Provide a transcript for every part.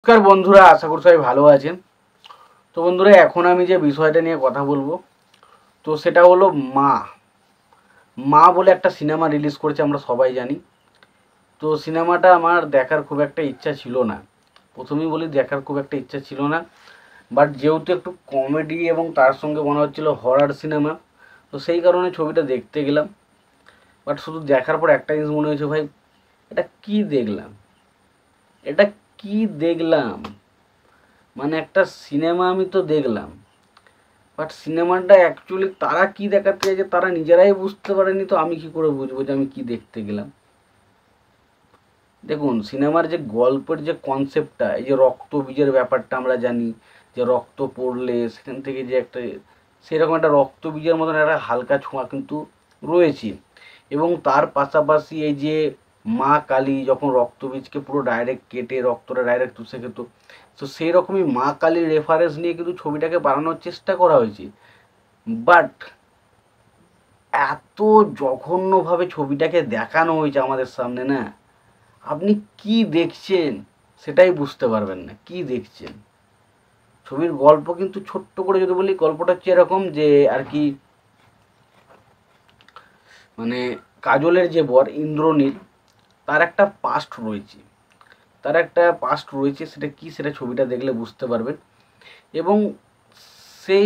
নমস্কার বন্ধুরা, আশা করি সবাই ভালো আছেন। তো বন্ধুরা, এখন আমি যে বিষয়টা নিয়ে কথা বলবো তো সেটা হলো মা। মা বলে একটা সিনেমা রিলিজ করেছে, আমরা সবাই জানি। তো সিনেমাটা আমার দেখার খুব একটা ইচ্ছা ছিল না। প্রথমেই বলি, দেখার খুব একটা ইচ্ছা ছিল না। বাট যেহেতু একটু কমেডি এবং তার সঙ্গে মনে হচ্ছিল হরর সিনেমা, তো সেই কারণে ছবিটা দেখতে গেলাম। বাট শুধু দেখার পর একটা জিনিস মনে হয়েছে, ভাই এটা কি দেখলাম, এটা কি দেখলাম। মানে একটা সিনেমা আমি তো দেখলাম, বাট সিনেমাটা অ্যাকচুয়ালি তারা কি দেখাতে চাইছে তারা নিজেরাই বুঝতে পারেনি, তো আমি কি করে বুঝবো যে আমি কি দেখতে গেলাম। দেখুন, সিনেমার যে গল্পের যে কনসেপ্টটা, এই যে রক্ত বীজের ব্যাপারটা আমরা জানি, যে রক্ত পড়লে সেখান থেকে যে একটা সেরকম একটা রক্ত বীজের মতন একটা হালকা ছোঁয়া কিন্তু রয়েছে। এবং তার পাশাপাশি এই যে মা কালী যখন রক্ত বীজকে পুরো ডাইরেক্ট কেটে রক্তটা ডাইরেক্ট চুষে খেত, তো সেই রকমই মা কালীর রেফারেন্স নিয়ে কিন্তু ছবিটাকে বানানোর চেষ্টা করা হয়েছে। বাট এত জঘন্যভাবে ছবিটাকে দেখানো হয়েছে আমাদের সামনে, না আপনি কি দেখছেন সেটাই বুঝতে পারবেন না কি দেখছেন। ছবির গল্প কিন্তু ছোট্ট করে যদি বলি, গল্পটা হচ্ছে এরকম যে আর কি, মানে কাজলের যে বর ইন্দ্রনীল, তার একটা পাস্ট রয়েছে। সেটা কি, সেটা ছবিটা দেখলে বুঝতে পারবেন। এবং সেই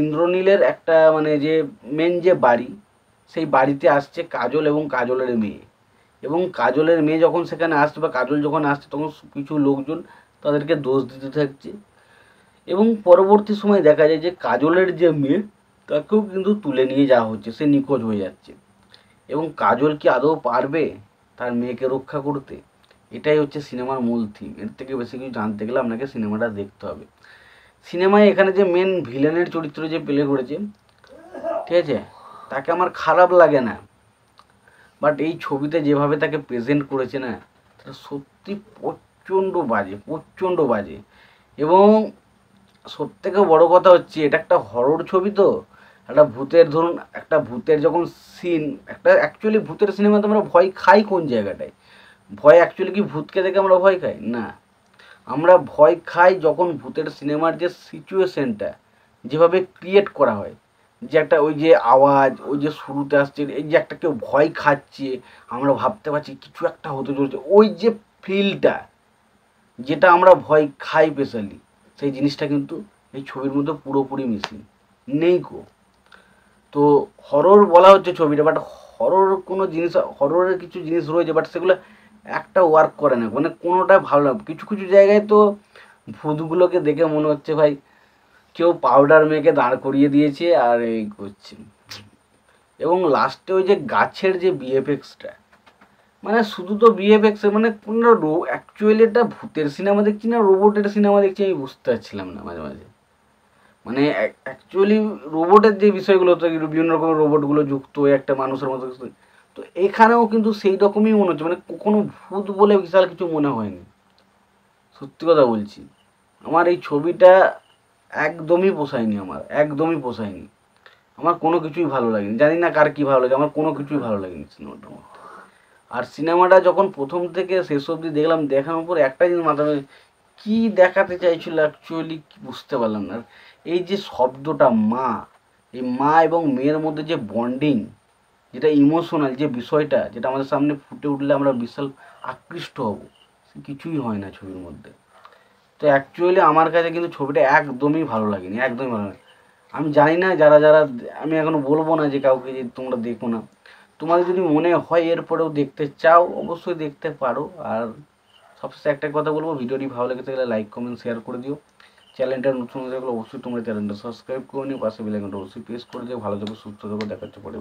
ইন্দ্রনীলের একটা মানে যে মেন যে বাড়ি, সেই বাড়িতে আসছে কাজল এবং কাজলের মেয়ে। এবং কাজলের মেয়ে যখন সেখানে আসছে বা কাজল যখন আসছে, তখন কিছু লোকজন তাদেরকে দোষ দিতে থাকছে। এবং পরবর্তী সময় দেখা যায় যে কাজলের যে মেয়ে, তাকেও কিন্তু তুলে নিয়ে যাওয়া হচ্ছে, সে নিখোঁজ হয়ে যাচ্ছে। এবং কাজল কি আদৌ পারবে তার মেয়েকে রক্ষা করতে? এটাই হচ্ছে সিনেমার মূল থিম। এর থেকে বেশি কিছু জানতে গেলে আপনাকে সিনেমাটা দেখতে হবে। সিনেমায় এখানে যে মেন ভিলেনের চরিত্র যে প্লে করেছে, ঠিক আছে, তাকে আমার খারাপ লাগে না। বাট এই ছবিতে যেভাবে তাকে প্রেজেন্ট করেছে না, সেটা সত্যি প্রচণ্ড বাজে, প্রচণ্ড বাজে। এবং সবথেকে বড় কথা হচ্ছে, এটা একটা হরর ছবি। তো একটা ভূতের, ধরুন একটা ভূতের যখন সিন, একটা অ্যাকচুয়ালি ভূতের সিনেমাতে আমরা ভয় খাই কোন জায়গাটায়? ভয় অ্যাকচুয়ালি কি ভূতকে দেখে আমরা ভয় খাই? না, আমরা ভয় খাই যখন ভূতের সিনেমার যে সিচুয়েশনটা যেভাবে ক্রিয়েট করা হয়, যে একটা ওই যে আওয়াজ, ওই যে শুরুতে আসছে, এই যে একটা কেউ ভয় খাচ্ছে, আমরা ভাবতে পারছি কিছু একটা হতে চলছে, ওই যে ফিলটা যেটা আমরা ভয় খাই স্পেশালি, সেই জিনিসটা কিন্তু এই ছবির মধ্যে পুরোপুরি মিসিং নেই গো। তো হরর বলা হচ্ছে ছবিটা, বাট হরর কোনো জিনিস, হররের কিছু জিনিস রয়েছে, বাট সেগুলো একটা ওয়ার্ক করে না, মানে কোনোটা ভালো না। কিছু কিছু জায়গায় তো ভূতগুলোকে দেখে মনে হচ্ছে ভাই কেউ পাউডার মেখে দাঁড় করিয়ে দিয়েছে আর এই করছে। এবং লাস্টে ওই যে গাছের যে বিএফএক্সটা, মানে শুধু তো বিএফএক্স, মানে কোনো অ্যাকচুয়ালি এটা ভূতের সিনেমা দেখছি না রোবটের সিনেমা দেখছি আমি বুঝতে পারছিলাম না মাঝে মাঝে। মানে অ্যাকচুয়ালি রোবটের যে বিষয়গুলো তো বিভিন্ন রকমের রোবটগুলো যুক্ত হয়ে একটা মানুষের মতো, তো এখানেও কিন্তু সেই রকমই মনে হচ্ছে, মানে কোনো ভূত বলে বিশাল কিছু মনে হয়নি। সত্যি কথা বলছি, আমার এই ছবিটা একদমই পোষায়নি, আমার একদমই পোষায়নি। আমার কোনো কিছুই ভালো লাগেনি, জানি না কার কী ভালো লাগে, আমার কোনো কিছুই ভালো লাগেনি সিনেমাটার মধ্যে। আর সিনেমাটা যখন প্রথম থেকে শেষ অবধি দেখলাম, দেখানোর পর একটা জিনিস মাথায়, কী দেখাতে চাইছিল অ্যাকচুয়ালি বুঝতে পারলাম না। আর এই যে শব্দটা মা, এই মা এবং মেয়ের মধ্যে যে বন্ডিং, যেটা ইমোশনাল যে বিষয়টা, যেটা আমাদের সামনে ফুটে উঠলে আমরা বিশাল আকৃষ্ট হব, কিছুই হয় না ছবির মধ্যে। তো অ্যাকচুয়ালি আমার কাছে কিন্তু ছবিটা একদমই ভালো লাগেনি, একদমই ভালো লাগে। আমি জানি না যারা যারা, আমি এখনও বলবো না যে কাউকে যে তোমরা দেখো না, তোমাদের যদি মনে হয় এরপরেও দেখতে চাও অবশ্যই দেখতে পারো। আর সবশেষে একটা কথা বলবো, ভিডিওটি ভালো লেগে থাকলে লাইক কমেন্ট শেয়ার করে দিও। চ্যানেলটা নতুন হয়ে থাকলে অবশ্যই তোমরা চ্যানেলটা সাবস্ক্রাইব করে নিও, পাশে বেল আইকনটা অবশ্যই প্রেস করে দিও। ভালো থেকো, সুস্থ থেকো, দেখা হচ্ছে পরে।